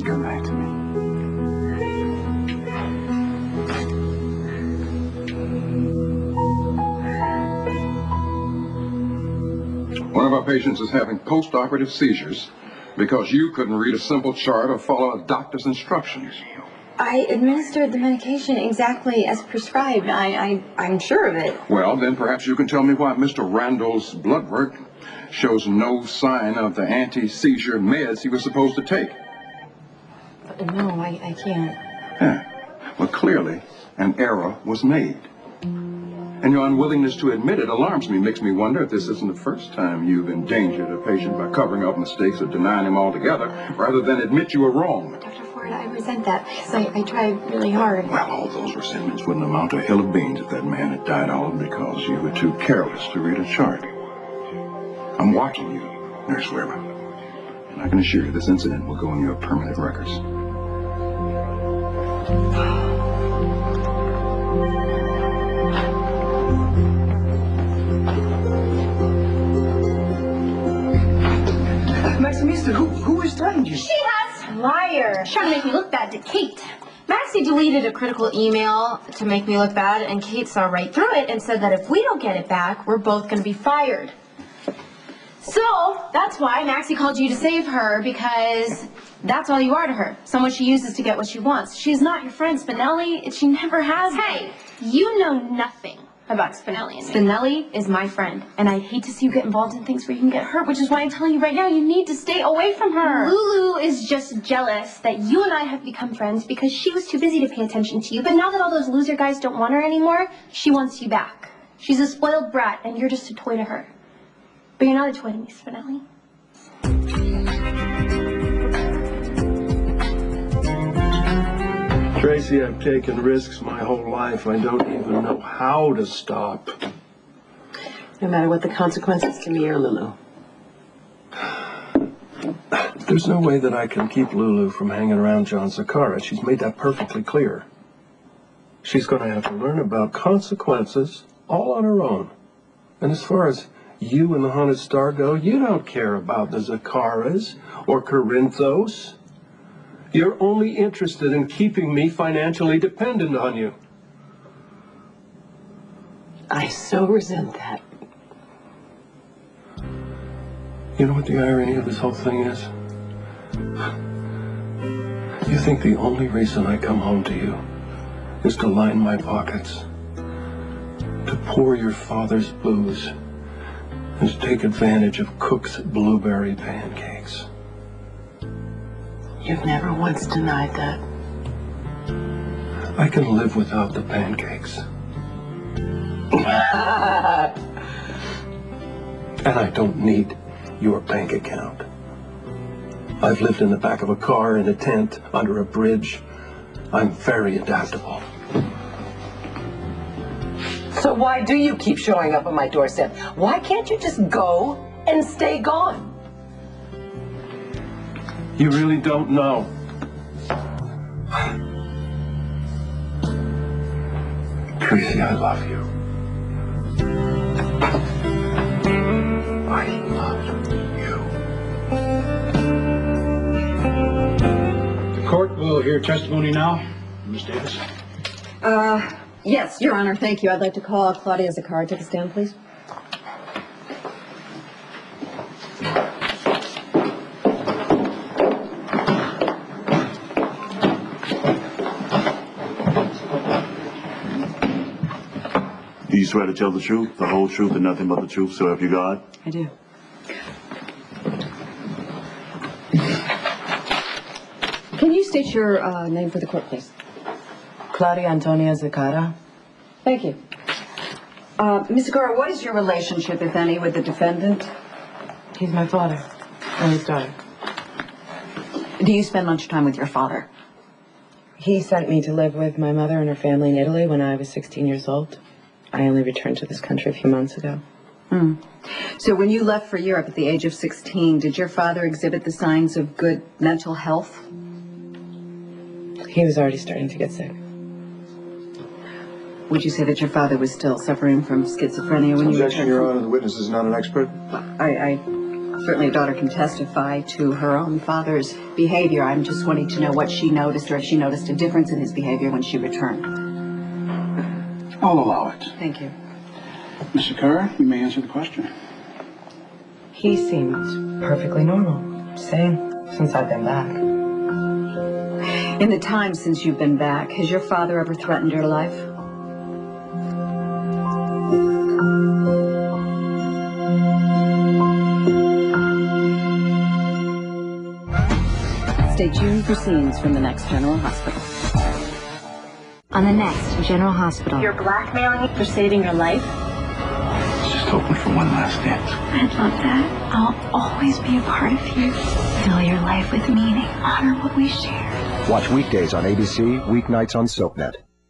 come back to me. One of our patients is having post-operative seizures because you couldn't read a simple chart or follow a doctor's instructions. I administered the medication exactly as prescribed. I'm sure of it. Well, then perhaps you can tell me why Mr. Randall's blood work shows no sign of the anti-seizure meds he was supposed to take. No, I can't. Yeah. Well, clearly, an error was made. And your unwillingness to admit it alarms me, makes me wonder if this isn't the first time you've endangered a patient by covering up mistakes or denying him altogether, rather than admit you were wrong. Dr. Ford, I resent that because I tried really hard. Well, all those resentments wouldn't amount to a hill of beans if that man had died all because you were too careless to read a chart. I'm watching you, Nurse Weber, and I can assure you this incident will go in your permanent records. Maximista, who is threatening you? She has! Liar! She's trying to make me look bad to Kate. Maxie deleted a critical email to make me look bad, and Kate saw right through it and said that if we don't get it back, we're both going to be fired. So, that's why Maxie called you to save her, because that's all you are to her. Someone she uses to get what she wants. She's not your friend, Spinelli. She never has been. Hey, you know nothing about Spinelli and me. Spinelli is my friend, and I hate to see you get involved in things where you can get hurt, which is why I'm telling you right now, you need to stay away from her. Lulu is just jealous that you and I have become friends because she was too busy to pay attention to you. But now that all those loser guys don't want her anymore, she wants you back. She's a spoiled brat, and you're just a toy to her. But you're not a toy to me, Spinelli. Tracy, I've taken risks my whole life. I don't even know how to stop. No matter what the consequences to me or Lulu. There's no way that I can keep Lulu from hanging around John Zakara. She's made that perfectly clear. She's going to have to learn about consequences all on her own. And as far as you and the Haunted Star go, you don't care about the Zakaras or Corinthos. You're only interested in keeping me financially dependent on you. I so resent that. You know what the irony of this whole thing is? You think the only reason I come home to you is to line my pockets, to pour your father's booze, and to take advantage of Cook's blueberry pancakes. You've never once denied that. I can live without the pancakes. And I don't need your bank account. I've lived in the back of a car, in a tent, under a bridge. I'm very adaptable. So why do you keep showing up on my doorstep? Why can't you just go and stay gone? You really don't know. Tracy, I love you. I love you. The court will hear testimony now. Ms. Davis. Yes, Your Honor, thank you. I'd like to call Claudia Zakara. Take a stand, please. Do you swear to tell the truth, the whole truth, and nothing but the truth, so help you God? I do. Can you state your name for the court, please? Claudia Antonia Zakara. Thank you. Ms. Zakara, what is your relationship, if any, with the defendant? He's my father and his daughter. Do you spend much time with your father? He sent me to live with my mother and her family in Italy when I was 16 years old. I only returned to this country a few months ago. So when you left for Europe at the age of 16, did your father exhibit the signs of good mental health? He was already starting to get sick. Would you say that your father was still suffering from schizophrenia when you Objection, Your Honor. The witness is not an expert. I Certainly a daughter can testify to her own father's behavior. I'm just wanting to know what she noticed or if she noticed a difference in his behavior when she returned. I'll allow it. Thank you. Miss Sakura, you may answer the question. He seemed perfectly normal. Same since I've been back. In the time since you've been back, has your father ever threatened your life? Stay tuned for scenes from the next General Hospital. On the next General Hospital. You're blackmailing me for saving your life? Just hoping for one last dance. I'd love that. I'll always be a part of you. Fill your life with meaning. Honor what we share. Watch weekdays on ABC, weeknights on SoapNet.